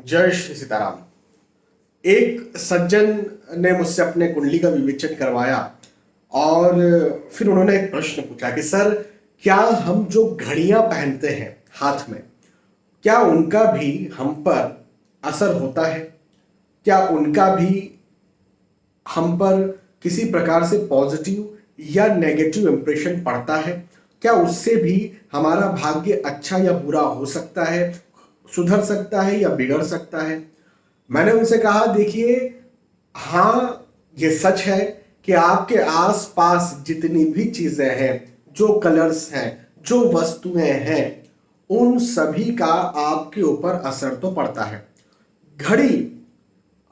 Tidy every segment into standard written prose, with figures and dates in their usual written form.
जय श्री सीताराम। एक सज्जन ने मुझसे अपने कुंडली का विवेचन करवाया और फिर उन्होंने एक प्रश्न पूछा कि सर, क्या हम जो घड़ियां पहनते हैं हाथ में, क्या उनका भी हम पर असर होता है? क्या उनका भी हम पर किसी प्रकार से पॉजिटिव या नेगेटिव इंप्रेशन पड़ता है? क्या उससे भी हमारा भाग्य अच्छा या बुरा हो सकता है, सुधर सकता है या बिगड़ सकता है? मैंने उनसे कहा, देखिए, हाँ, ये सच है कि आपके आसपास जितनी भी चीजें हैं, जो कलर्स हैं, जो वस्तुएं हैं, उन सभी का आपके ऊपर असर तो पड़ता है। घड़ी,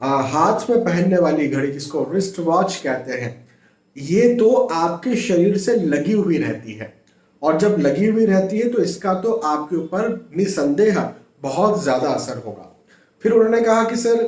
हाथ में पहनने वाली घड़ी जिसको रिस्ट वॉच कहते हैं, ये तो आपके शरीर से लगी हुई रहती है, और जब लगी हुई रहती है तो इसका तो आपके ऊपर निसंदेह बहुत ज्यादा असर होगा। फिर उन्होंने कहा कि सर,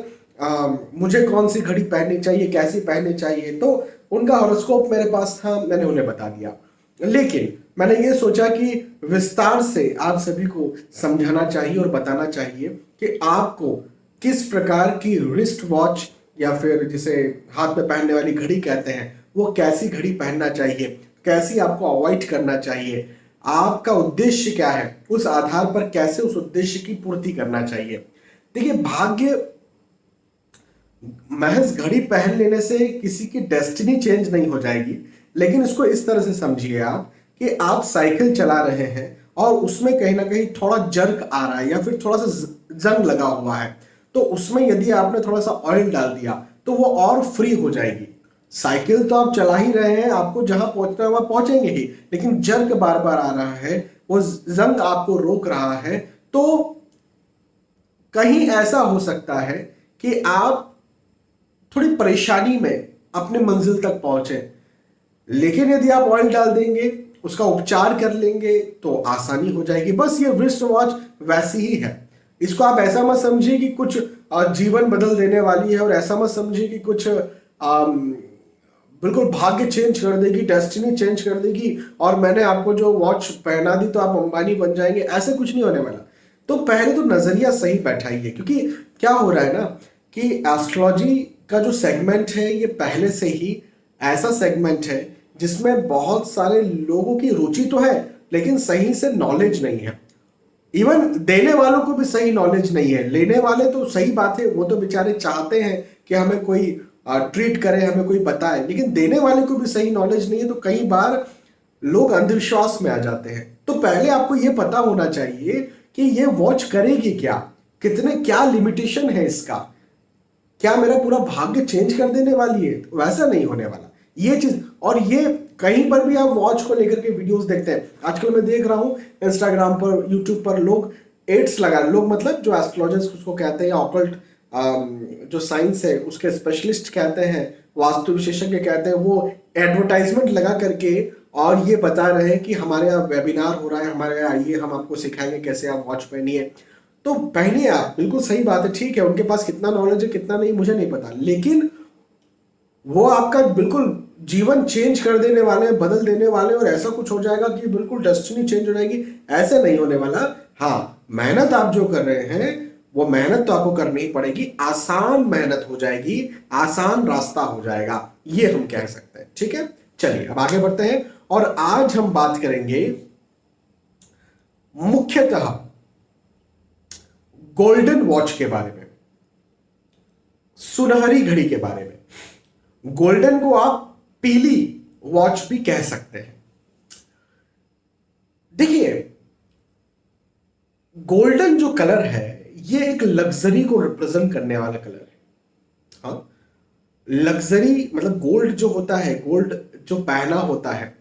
मुझे कौन सी घड़ी पहननी चाहिए, कैसी पहननी चाहिए, तो उनका हॉरोस्कोप मेरे पास था, मैंने उन्हें बता दिया। लेकिन मैंने ये सोचा कि विस्तार से आप सभी को समझाना चाहिए और बताना चाहिए कि आपको किस प्रकार की रिस्ट वॉच या फिर जिसे हाथ में पहनने वाली घड़ी कहते हैं, वो कैसी घड़ी पहनना चाहिए, कैसी आपको अवॉइड करना चाहिए, आपका उद्देश्य क्या है, उस आधार पर कैसे उस उद्देश्य की पूर्ति करना चाहिए। देखिए, भाग्य महज घड़ी पहन लेने से किसी की डेस्टिनी चेंज नहीं हो जाएगी, लेकिन इसको इस तरह से समझिए आप कि आप साइकिल चला रहे हैं और उसमें कहीं ना कहीं थोड़ा जर्क आ रहा है या फिर थोड़ा सा जंग लगा हुआ है, तो उसमें यदि आपने थोड़ा सा ऑयल डाल दिया तो वो और फ्री हो जाएगी। साइकिल तो आप चला ही रहे हैं, आपको जहां पहुंचना है वहां पहुंचेंगे ही, लेकिन जर्क बार बार आ रहा है, वो जंग आपको रोक रहा है, तो कहीं ऐसा हो सकता है कि आप थोड़ी परेशानी में अपने मंजिल तक पहुंचे। लेकिन यदि आप ऑयल डाल देंगे, उसका उपचार कर लेंगे, तो आसानी हो जाएगी। बस ये रिस्ट वॉच वैसी ही है। इसको आप ऐसा मत समझिए कि कुछ जीवन बदल देने वाली है, और ऐसा मत समझिए कि कुछ बिल्कुल भाग्य चेंज कर देगी, डेस्टिनी चेंज कर देगी, और मैंने आपको जो वॉच पहना दी तो आप अंबानी बन जाएंगे। ऐसे कुछ नहीं होने वाला। तो पहले तो नजरिया सही बैठाइए, क्योंकि क्या हो रहा है ना कि एस्ट्रोलॉजी का जो सेगमेंट है ये पहले से ही ऐसा सेगमेंट है जिसमें बहुत सारे लोगों की रुचि तो है, लेकिन सही से नॉलेज नहीं है। इवन देने वालों को भी सही नॉलेज नहीं है। लेने वाले तो सही बात है, वो तो बेचारे चाहते हैं कि हमें कोई ट्रीट करे, हमें कोई बताए, लेकिन देने वाले को भी सही नॉलेज नहीं है, तो कई बार लोग अंधविश्वास में आ जाते हैं। तो पहले आपको यह पता होना चाहिए कि ये वॉच करेगी क्या, कितने, क्या लिमिटेशन है इसका, क्या मेरा पूरा भाग्य चेंज कर देने वाली है? वैसा नहीं होने वाला ये चीज। और ये कहीं पर भी आप वॉच को लेकर के वीडियोस देखते हैं, आजकल मैं देख रहा हूं इंस्टाग्राम पर, यूट्यूब पर लोग एड्स लगा, लोग मतलब जो एस्ट्रोलॉजर्स उसको कहते हैं, ऑकल्ट जो साइंस है उसके स्पेशलिस्ट कहते हैं, वास्तु विशेषज्ञ कहते हैं, वो एडवर्टाइजमेंट लगा करके और ये बता रहे हैं कि हमारे यहाँ वेबिनार हो रहा है, हमारे यहाँ आइए, हम आपको सिखाएंगे कैसे आप वॉच पहनिए। तो पहनिए आप, बिल्कुल सही बात है, ठीक है, उनके पास कितना नॉलेज है कितना नहीं मुझे नहीं पता, लेकिन वो आपका बिल्कुल जीवन चेंज कर देने वाले, बदल देने वाले, और ऐसा कुछ हो जाएगा कि बिल्कुल डेस्टिनी चेंज हो जाएगी, ऐसे नहीं होने वाला। हाँ, मेहनत आप जो कर रहे हैं वो मेहनत तो आपको करनी ही पड़ेगी, आसान मेहनत हो जाएगी, आसान रास्ता हो जाएगा, ये हम कह सकते हैं। ठीक है, चलिए अब आगे बढ़ते हैं, और आज हम बात करेंगे मुख्यतः गोल्डन वॉच के बारे में, सुनहरी घड़ी के बारे में। गोल्डन को आप पीली वॉच भी कह सकते हैं। देखिए, गोल्डन जो कलर है ये एक लग्जरी को रिप्रेजेंट करने वाला कलर है। हाँ, लग्जरी मतलब गोल्ड जो होता है, गोल्ड जो पहना होता है,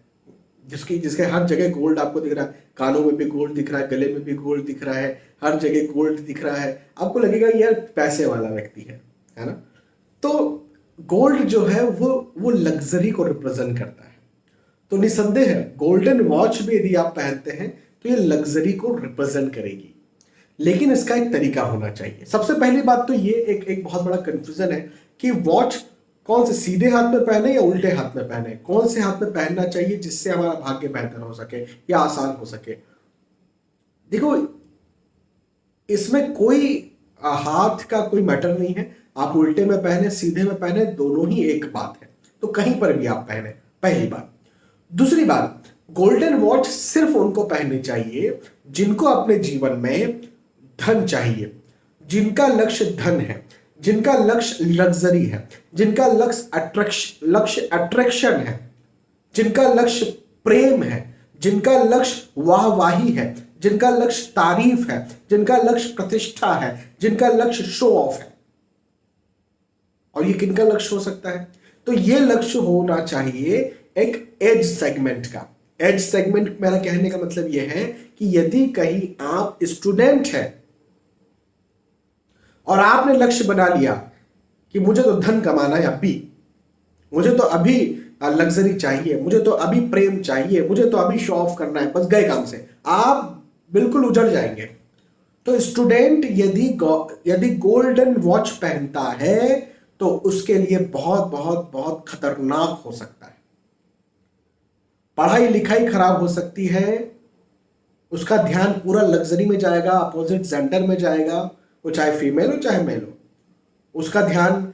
जिसके हर जगह गोल्ड आपको दिख रहा है, कानों में भी गोल्ड दिख रहा है, गले में भी गोल्ड दिख रहा है, हर जगह गोल्ड दिख रहा है, आपको लगेगा यार पैसे वाला व्यक्ति है ना? तो गोल्ड जो है वो लग्जरी को रिप्रेजेंट करता है। तो निसंदेह गोल्डन वॉच भी यदि आप पहनते हैं तो ये लग्जरी को रिप्रेजेंट करेगी, लेकिन इसका एक तरीका होना चाहिए। सबसे पहली बात तो ये एक बहुत बड़ा कंफ्यूजन है कि वॉच कौन से, सीधे हाथ में पहने या उल्टे हाथ में पहने, कौन से हाथ में पहनना चाहिए जिससे हमारा भाग्य बेहतर हो सके या आसान हो सके। देखो, इसमें कोई हाथ का कोई मैटर नहीं है, आप उल्टे में पहने सीधे में पहने दोनों ही एक बात है, तो कहीं पर भी आप पहने, पहली बात। दूसरी बात, गोल्डन वॉच सिर्फ उनको पहननी चाहिए जिनको अपने जीवन में धन चाहिए, जिनका लक्ष्य धन है, जिनका लक्ष्य लग्जरी है, जिनका लक्ष्य अट्रैक्शन है, जिनका लक्ष्य प्रेम है, जिनका लक्ष्य वाहवाही है, जिनका लक्ष्य तारीफ है, जिनका लक्ष्य प्रतिष्ठा है, जिनका लक्ष्य शो ऑफ है। और ये किनका लक्ष्य हो सकता है? तो ये लक्ष्य होना चाहिए एक एज सेगमेंट का। एज सेगमेंट मेरा कहने का मतलब यह है कि यदि कहीं आप स्टूडेंट हैं और आपने लक्ष्य बना लिया कि मुझे तो धन कमाना है अभी, मुझे तो अभी लग्जरी चाहिए, मुझे तो अभी प्रेम चाहिए, मुझे तो अभी शो ऑफ करना है, बस गए काम से, आप बिल्कुल उजड़ जाएंगे। तो स्टूडेंट यदि गोल्डन वॉच पहनता है तो उसके लिए बहुत बहुत बहुत खतरनाक हो सकता है। पढ़ाई लिखाई खराब हो सकती है, उसका ध्यान पूरा लग्जरी में जाएगा, अपोजिट जेंडर में जाएगा, वो चाहे फीमेल हो चाहे मेल हो, उसका ध्यान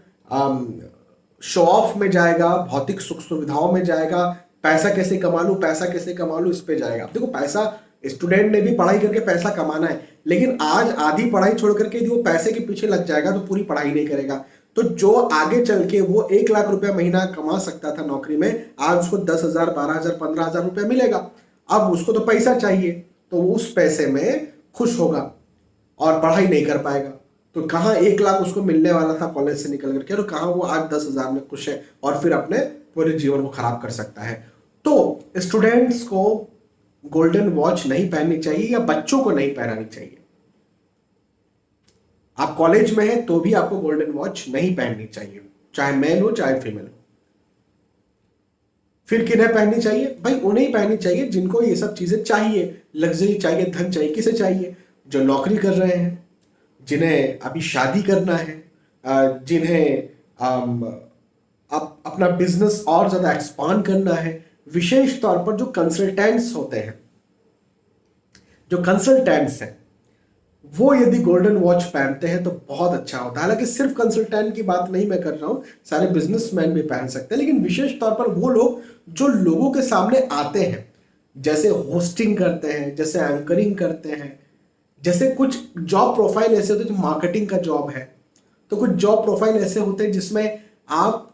शो ऑफ में जाएगा, भौतिक सुख सुविधाओं में जाएगा, पैसा कैसे कमा लूं, पैसा कैसे कमा लूं, इस पे जाएगा। देखो, पैसा, स्टूडेंट ने भी पढ़ाई करके पैसा कमाना है, लेकिन आज आधी पढ़ाई छोड़ करके यदि वो पैसे के पीछे लग जाएगा तो पूरी पढ़ाई नहीं करेगा। तो जो आगे चल के वो 1 लाख रुपया महीना कमा सकता था नौकरी में, आज उसको 10,000, 12,000, 15,000 रुपया मिलेगा। अब उसको तो पैसा चाहिए, तो वो उस पैसे में खुश होगा और पढ़ाई नहीं कर पाएगा। तो कहाँ 1 लाख उसको मिलने वाला था कॉलेज से निकल करके, और कहाँ वो आज 10,000 में खुश है और फिर अपने पूरे जीवन को खराब कर सकता है। तो स्टूडेंट्स को गोल्डन वॉच नहीं पहननी चाहिए या बच्चों को नहीं पहनानी चाहिए। आप कॉलेज में हैं तो भी आपको गोल्डन वॉच नहीं पहननी चाहिए, चाहे मेल हो चाहे फीमेल हो। फिर किन्हें पहननी चाहिए? भाई उन्हें ही पहननी चाहिए जिनको ये सब चीजें चाहिए, लग्जरी चाहिए, धन चाहिए। किसे चाहिए? जो नौकरी कर रहे हैं, जिन्हें अभी शादी करना है, जिन्हें अपना बिजनेस और ज्यादा एक्सपांड करना है। विशेष तौर पर जो कंसल्टेंट्स होते हैं, जो कंसल्टेंट्स हैं, वो यदि गोल्डन वॉच पहनते हैं तो बहुत अच्छा होता है। हालांकि सिर्फ कंसल्टेंट की बात नहीं मैं कर रहा हूं, सारे बिजनेसमैन भी पहन सकते हैं, लेकिन विशेष तौर पर वो लोग जो लोगों के सामने आते हैं, जैसे होस्टिंग करते हैं, जैसे एंकरिंग करते हैं, जैसे कुछ जॉब प्रोफाइल ऐसे होते हैं जो मार्केटिंग का जॉब है, तो कुछ जॉब प्रोफाइल ऐसे होते हैं जिसमें आप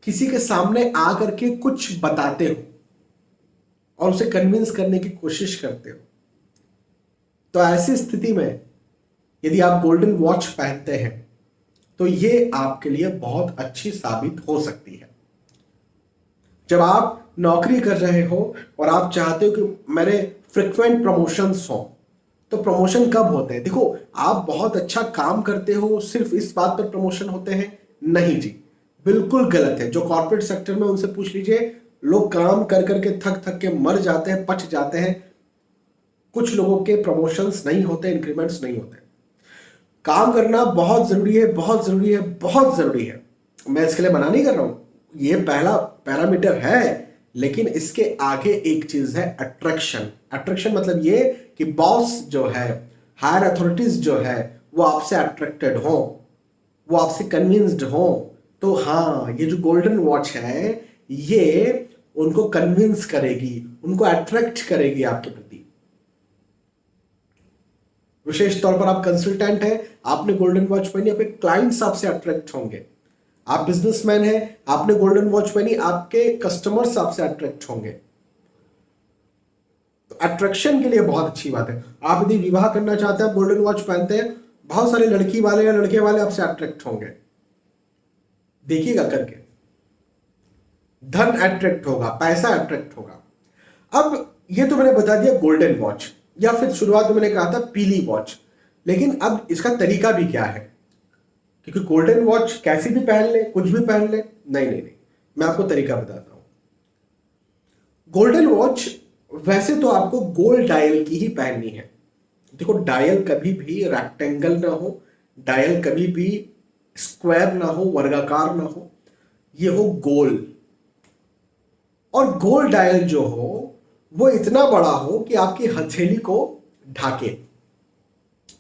किसी के सामने आकर के कुछ बताते हो और उसे कन्विंस करने की कोशिश करते हो। तो ऐसी स्थिति में यदि आप गोल्डन वॉच पहनते हैं तो ये आपके लिए बहुत अच्छी साबित हो सकती है। जब आप नौकरी कर रहे हो और आप चाहते हो कि मेरे फ्रिक्वेंट प्रमोशंस हो, तो प्रमोशन कब होते हैं? देखो, आप बहुत अच्छा काम करते हो सिर्फ इस बात पर प्रमोशन होते हैं? नहीं जी, बिल्कुल गलत है। जो कॉर्पोरेट सेक्टर में, उनसे पूछ लीजिए, लोग काम कर करके थक थक के मर जाते हैं, पच जाते हैं। कुछ लोगों के प्रमोशंस नहीं होते, इंक्रीमेंट्स नहीं होते। काम करना बहुत जरूरी है, बहुत जरूरी है, बहुत जरूरी है। मैं इसके लिए मना नहीं कर रहा हूं, ये पहला पैरामीटर है, लेकिन इसके आगे एक चीज है अट्रैक्शन। अट्रैक्शन मतलब ये कि बॉस जो है, हायर अथॉरिटीज जो है, वो आपसे अट्रैक्टेड हो, वो आपसे कन्विंस्ड हो। तो हाँ, ये जो गोल्डन वॉच है ये उनको कन्विंस करेगी, उनको अट्रैक्ट करेगी आपके प्रति। विशेष तौर पर आप कंसल्टेंट हैं, आपने गोल्डन वॉच पहनी, आपके क्लाइंट्स आपसे अट्रैक्ट होंगे। आप बिजनेसमैन हैं, आपने गोल्डन वॉच पहनी, आपके कस्टमर्स आपसे अट्रैक्ट होंगे। तो अट्रैक्शन के लिए बहुत अच्छी बात है। आप यदि विवाह करना चाहते हैं, गोल्डन वॉच पहनते हैं, बहुत सारे लड़की वाले या लड़के वाले आपसे अट्रैक्ट होंगे। देखिएगा करके, धन अट्रैक्ट होगा, पैसा अट्रैक्ट होगा। अब ये तो मैंने बता दिया गोल्डन वॉच, या फिर शुरुआत में मैंने कहा था पीली वॉच। लेकिन अब इसका तरीका भी क्या है? क्योंकि गोल्डन वॉच कैसी भी पहन ले, कुछ भी पहन ले, नहीं नहीं नहीं, मैं आपको तरीका बताता हूं। गोल्डन वॉच वैसे तो आपको गोल्ड डायल की ही पहननी है। देखो, डायल कभी भी रेक्टेंगल ना हो, डायल कभी भी स्क्वायर ना हो, वर्गाकार ना हो, ये हो गोल। और गोल डायल जो हो वो इतना बड़ा हो कि आपकी हथेली को ढाके।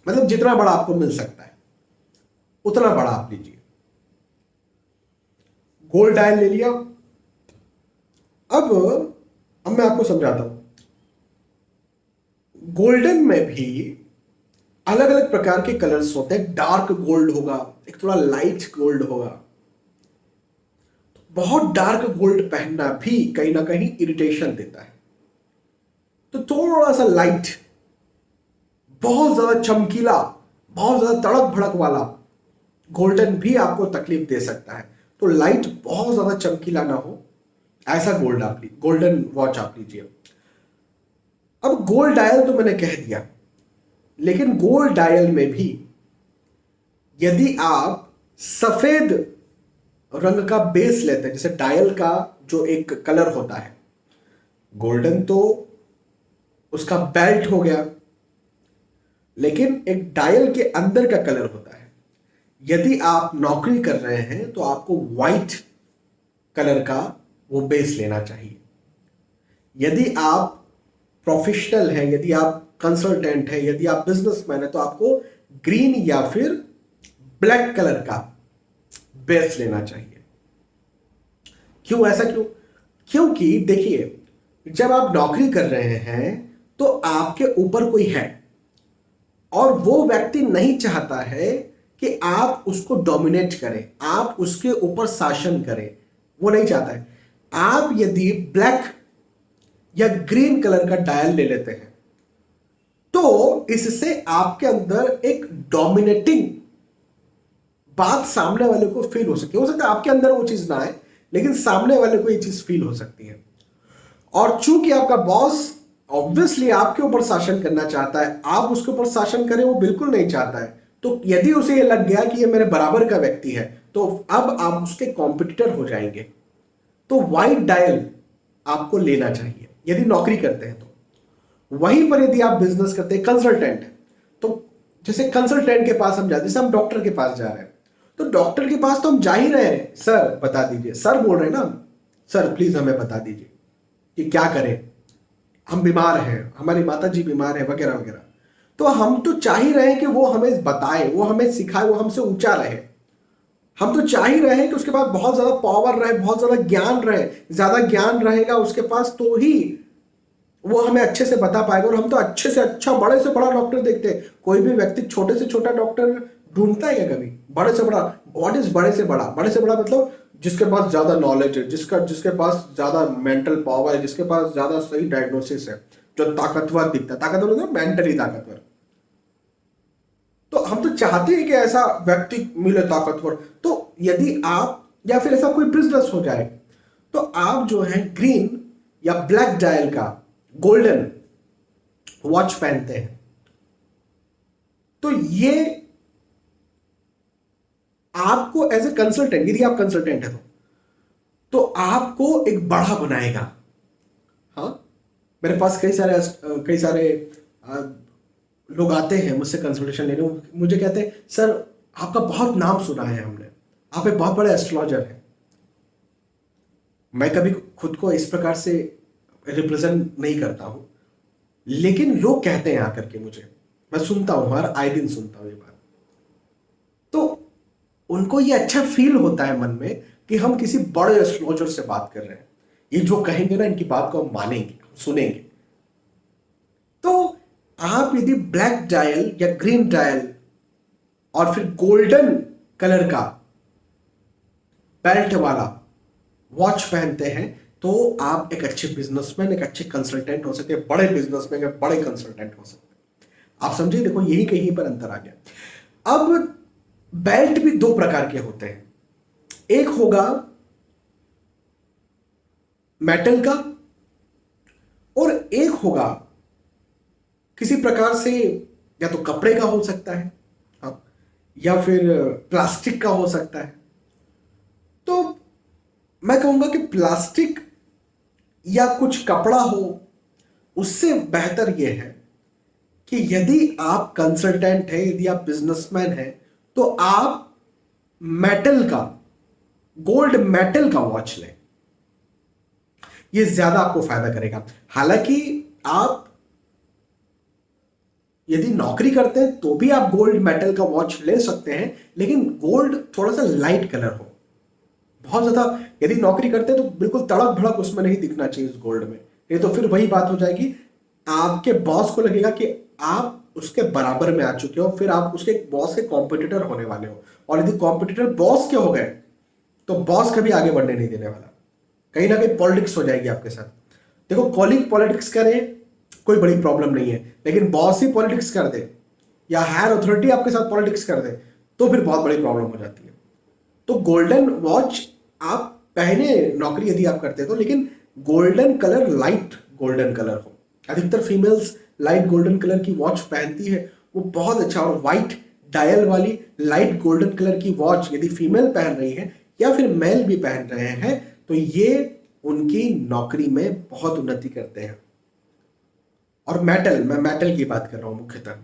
मतलब जितना बड़ा आपको मिल सकता है उतना बड़ा आप लीजिए। गोल्ड डायल ले लिया। अब मैं आपको समझाता हूं। गोल्डन में भी अलग अलग प्रकार के कलर्स होते हैं। डार्क गोल्ड होगा, एक थोड़ा लाइट गोल्ड होगा। बहुत डार्क गोल्ड पहनना भी कहीं ना कहीं इरिटेशन देता है। तो थोड़ा सा लाइट, बहुत ज्यादा चमकीला, बहुत ज्यादा तड़क भड़क वाला गोल्डन भी आपको तकलीफ दे सकता है। तो लाइट, बहुत ज्यादा चमकीला ना हो, ऐसा गोल्डन वॉच आप लीजिए। अब गोल्ड डायल तो मैंने कह दिया, लेकिन गोल्ड डायल में भी यदि आप सफेद रंग का बेस लेते हैं, जैसे डायल का जो एक कलर होता है गोल्डन, तो उसका बेल्ट हो गया, लेकिन एक डायल के अंदर का कलर होता है। यदि आप नौकरी कर रहे हैं तो आपको व्हाइट कलर का वो बेस लेना चाहिए। यदि आप प्रोफेशनल हैं, यदि आप कंसल्टेंट हैं, यदि आप बिजनेसमैन हैं, तो आपको ग्रीन या फिर ब्लैक कलर का बेस लेना चाहिए। क्यों, ऐसा क्यों? क्योंकि देखिए, जब आप नौकरी कर रहे हैं तो आपके ऊपर कोई है और वो व्यक्ति नहीं चाहता है कि आप उसको डोमिनेट करें, आप उसके ऊपर शासन करें, वो नहीं चाहता है। आप यदि ब्लैक या ग्रीन कलर का डायल ले लेते हैं तो इससे आपके अंदर एक डोमिनेटिंग बात सामने वाले को फील हो सकती है। हो सकता है आपके अंदर वो चीज ना आए, लेकिन सामने वाले को ये चीज फील हो सकती है। और चूंकि आपका बॉस ऑब्वियसली आपके ऊपर शासन करना चाहता है, आप उसके ऊपर शासन करें वो बिल्कुल नहीं चाहता है। तो यदि उसे ये लग गया कि ये मेरे बराबर का व्यक्ति है, तो अब आप उसके कॉम्पिटिटर हो जाएंगे। तो व्हाइट डायल आपको लेना चाहिए यदि नौकरी करते हैं तो। वहीं पर यदि आप बिजनेस करते हैं, कंसल्टेंट है, तो जैसे कंसल्टेंट के पास हम जाते, जैसे हम डॉक्टर के पास जा रहे हैं, तो डॉक्टर के पास तो हम जा ही रहे हैं, सर बता दीजिए, सर बोल रहे हैं ना, सर प्लीज हमें बता दीजिए कि क्या करें, हम बीमार हैं, हमारी माता जी बीमार है, वगैरह वगैरह। तो हम तो चाह ही रहे हैं कि वो हमें बताए, वो हमें सिखाए, वो हमसे ऊंचा रहे। हम तो चाह ही रहे हैं कि उसके पास बहुत ज्यादा पावर रहे, बहुत ज्यादा ज्ञान रहे। ज्यादा ज्ञान रहेगा उसके पास तो ही वो हमें अच्छे से बता पाएगा। और हम तो अच्छे से अच्छा, बड़े से बड़ा डॉक्टर देखते हैं। कोई भी व्यक्ति छोटे से छोटा डॉक्टर ढूंढता है क्या कभी? बड़े से बड़ा। व्हाट इज बड़े से बड़ा? बड़े से बड़ा मतलब जिसके पास ज्यादा नॉलेज है, जिसके पास ज्यादा मेंटल पावर है, जिसके पास ज्यादा सही डायग्नोसिस है, जो ताकतवर दिखता है। ताकतवर मतलब मेंटली ताकतवर। तो हम तो चाहते हैं कि ऐसा व्यक्ति मिले ताकतवर। तो यदि आप, या फिर ऐसा कोई बिजनेस हो जाए, तो आप जो है ग्रीन या ब्लैक डायल का गोल्डन वॉच पहनते हैं, तो ये आपको एज ए कंसल्टेंट, यदि आप कंसल्टेंट है तो आपको एक बड़ा बनाएगा। हाँ, मेरे पास कई सारे लोग आते हैं मुझसे कंसल्टेशन लेने। मुझे कहते हैं, सर आपका बहुत नाम सुना है हमने, आप एक बहुत बड़े एस्ट्रोलॉजर हैं। मैं कभी खुद को इस प्रकार से रिप्रेजेंट नहीं करता हूं, लेकिन लोग कहते हैं आकर के मुझे, मैं सुनता हूं, हर आए दिन सुनता हूं ये बात। तो उनको ये अच्छा फील होता है मन में कि हम किसी बड़े एस्ट्रोलॉजर से बात कर रहे हैं। ये जो कहेंगे ना, इनकी बात को हम मानेंगे, सुनेंगे। तो आप यदि ब्लैक डायल या ग्रीन डायल और फिर गोल्डन कलर का बेल्ट वाला वॉच पहनते हैं, तो आप एक अच्छे बिजनेसमैन, एक अच्छे कंसल्टेंट हो सकते हैं, बड़े बिजनेसमैन या बड़े कंसल्टेंट हो सकते हैं। आप समझिए, देखो यही कहीं पर अंतर आ गया। अब बेल्ट भी दो प्रकार के होते हैं। एक होगा मेटल का और एक होगा किसी प्रकार से, या तो कपड़े का हो सकता है, हाँ, या फिर प्लास्टिक का हो सकता है। तो मैं कहूंगा कि प्लास्टिक या कुछ कपड़ा हो, उससे बेहतर यह है कि यदि आप कंसल्टेंट है, यदि आप बिजनेसमैन है, तो आप मेटल का, गोल्ड मेटल का वॉच लें। यह ज्यादा आपको फायदा करेगा। हालांकि आप यदि नौकरी करते हैं तो भी आप गोल्ड मेटल का वॉच ले सकते हैं, लेकिन गोल्ड थोड़ा सा लाइट कलर हो। बहुत ज्यादा यदि नौकरी करते हैं तो बिल्कुल तड़क भड़क उसमें नहीं दिखना चाहिए उस गोल्ड में, नहीं तो फिर वही बात हो जाएगी, आपके बॉस को लगेगा कि आप उसके बराबर में आ चुके हो, फिर आप उसके बॉस के कॉम्पिटिटर होने वाले हो, और यदि कॉम्पिटिटर बॉस के हो गए तो बॉस कभी आगे बढ़ने नहीं देने वाला, कहीं ना कहीं पॉलिटिक्स हो जाएगी आपके साथ। देखो, कॉलिग पॉलिटिक्स करे कोई बड़ी प्रॉब्लम नहीं है, लेकिन बॉस ही पॉलिटिक्स कर दे या हायर अथॉरिटी आपके साथ पॉलिटिक्स कर दे तो फिर बहुत बड़ी प्रॉब्लम हो जाती है। तो गोल्डन वॉच आप पहने नौकरी यदि आप करते तो, लेकिन golden colour, light golden colour हो। अधिकतर फीमेल्स लाइट गोल्डन कलर की वॉच पहनती है, वो बहुत अच्छा। और वाइट डायल वाली लाइट गोल्डन कलर की वॉच यदि फीमेल पहन रही है या फिर मेल भी पहन रहे हैं तो ये उनकी नौकरी में बहुत उन्नति करते हैं। और मेटल, मैं मेटल की बात कर रहा हूं मुख्यतः।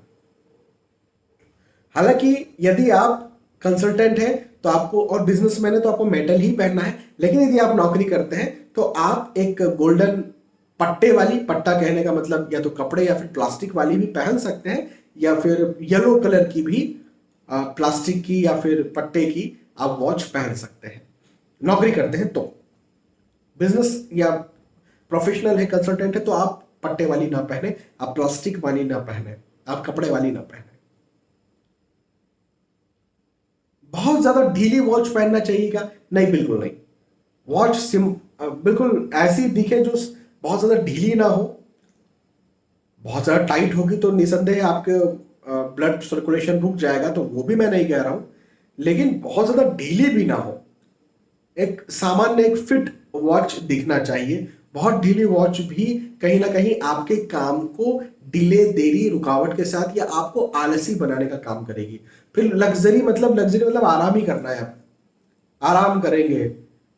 हालांकि यदि आप कंसल्टेंट हैं तो आपको, और बिजनेसमैन है तो आपको मेटल ही पहनना है, लेकिन यदि आप नौकरी करते हैं तो आप एक गोल्डन पट्टे वाली, पट्टा कहने का मतलब या तो कपड़े या फिर प्लास्टिक वाली भी पहन सकते हैं, या फिर येलो कलर की भी प्लास्टिक की या फिर पट्टे की आप वॉच पहन सकते हैं नौकरी करते हैं तो। बिजनेस या प्रोफेशनल है, कंसल्टेंट है, तो आप पट्टे वाली ना पहने, आप प्लास्टिक वाली ना पहने, आप कपड़े वाली ना पहने। बहुत ज्यादा ढीली वॉच पहनना चाहिए क्या? नहीं, बिल्कुल नहीं। वॉच बिल्कुल ऐसी दिखे जो बहुत ज्यादा ढीली ना हो। बहुत ज्यादा टाइट होगी तो निसंदेह आपके ब्लड सर्कुलेशन रुक जाएगा, तो वो भी मैं नहीं कह रहा हूं, लेकिन बहुत ज्यादा ढीली भी ना हो। एक सामान्य, एक फिट वॉच दिखना चाहिए। बहुत ढीली वॉच भी कहीं ना कहीं आपके काम को डिले, देरी, रुकावट के साथ या आपको आलसी बनाने का काम करेगी। फिर लग्जरी मतलब आराम ही करना है, आप आराम करेंगे,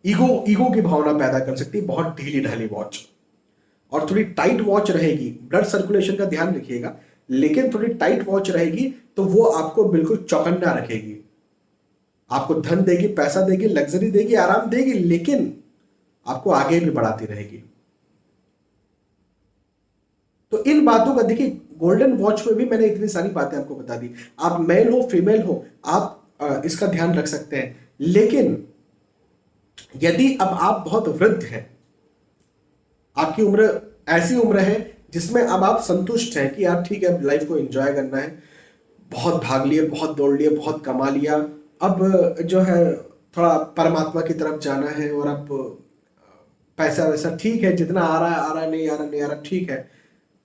ईगो ईगो की भावना पैदा कर सकती है बहुत ढीली ढाली वॉच। और थोड़ी टाइट वॉच रहेगी, ब्लड सर्कुलेशन का ध्यान रखिएगा, लेकिन थोड़ी टाइट वॉच रहेगी तो वो आपको बिल्कुल चौकन्ना रखेगी, आपको धन देगी, पैसा देगी, लग्जरी देगी, आराम देगी, लेकिन आपको आगे भी बढ़ाती रहेगी। तो इन बातों का देखिए, गोल्डन वॉच में भी मैंने इतनी सारी बातें आपको बता दी। आप मेल हो, फीमेल हो, आप इसका ध्यान रख सकते हैं। लेकिन यदि अब आप बहुत वृद्ध हैं, आपकी उम्र ऐसी उम्र है जिसमें अब आप संतुष्ट हैं कि यार ठीक है, लाइफ को एंजॉय करना है, बहुत भाग लिए, बहुत दौड़ लिए, बहुत कमा लिया, अब जो है थोड़ा परमात्मा की तरफ जाना है, और अब पैसा वैसा ठीक है, जितना आ रहा है आ रहा, नहीं आ रहा नहीं आ रहा, ठीक है।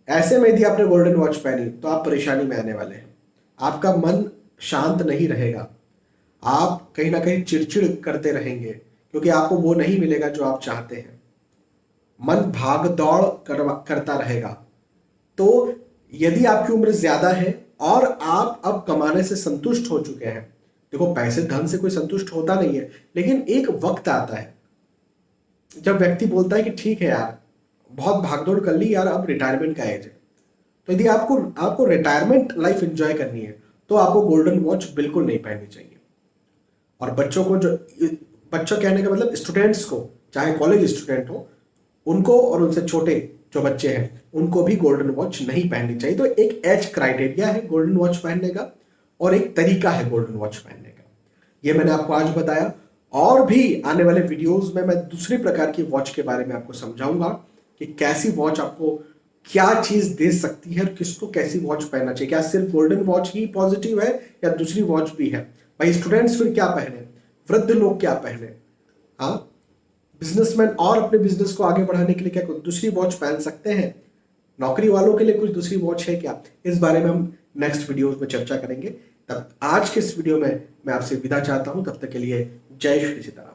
ऐसे में यदि आपने गोल्डन वॉच पहनी तो आप परेशानी में आने वाले हैं। आपका मन शांत नहीं रहेगा, आप कहीं ना कहीं चिड़चिड़ करते रहेंगे, क्योंकि आपको वो नहीं मिलेगा जो आप चाहते हैं। मन भाग दौड़ करता रहेगा। तो यदि आपकी उम्र ज्यादा है और आप अब कमाने से संतुष्ट हो चुके हैं, देखो पैसे धन से कोई संतुष्ट होता नहीं है, लेकिन एक वक्त आता है जब व्यक्ति बोलता है कि ठीक है यार, बहुत भागदौड़ कर ली यार, अब रिटायरमेंट का एज है। तो यदि आपको आपको रिटायरमेंट लाइफ एंजॉय करनी है तो आपको गोल्डन वॉच बिल्कुल नहीं पहननी चाहिए। और बच्चों को, जो बच्चों कहने का मतलब स्टूडेंट्स को, चाहे कॉलेज स्टूडेंट हो, उनको और उनसे छोटे जो बच्चे हैं उनको भी गोल्डन वॉच नहीं पहननी चाहिए। तो एक एज क्राइटेरिया है गोल्डन वॉच पहनने का, और एक तरीका है गोल्डन वॉच पहनने का। ये मैंने आपको आज बताया, और भी आने वाले वीडियोस में मैं दूसरी प्रकार की वॉच के बारे में आपको समझाऊंगा कि कैसी वॉच आपको क्या चीज दे सकती है और किसको कैसी वॉच पहनना चाहिए। क्या सिर्फ गोल्डन वॉच ही पॉजिटिव है या दूसरी वॉच भी है? भाई स्टूडेंट्स फिर क्या पहने, वृद्ध लोग क्या पहने, हाँ, बिजनेसमैन और अपने बिजनेस को आगे बढ़ाने के लिए क्या कोई दूसरी वॉच पहन सकते हैं? नौकरी वालों के लिए कुछ दूसरी वॉच है क्या? इस बारे में हम नेक्स्ट वीडियो में चर्चा करेंगे। तब आज के इस वीडियो में मैं आपसे विदा चाहता हूं, तब तक के लिए जय श्री सीताराम।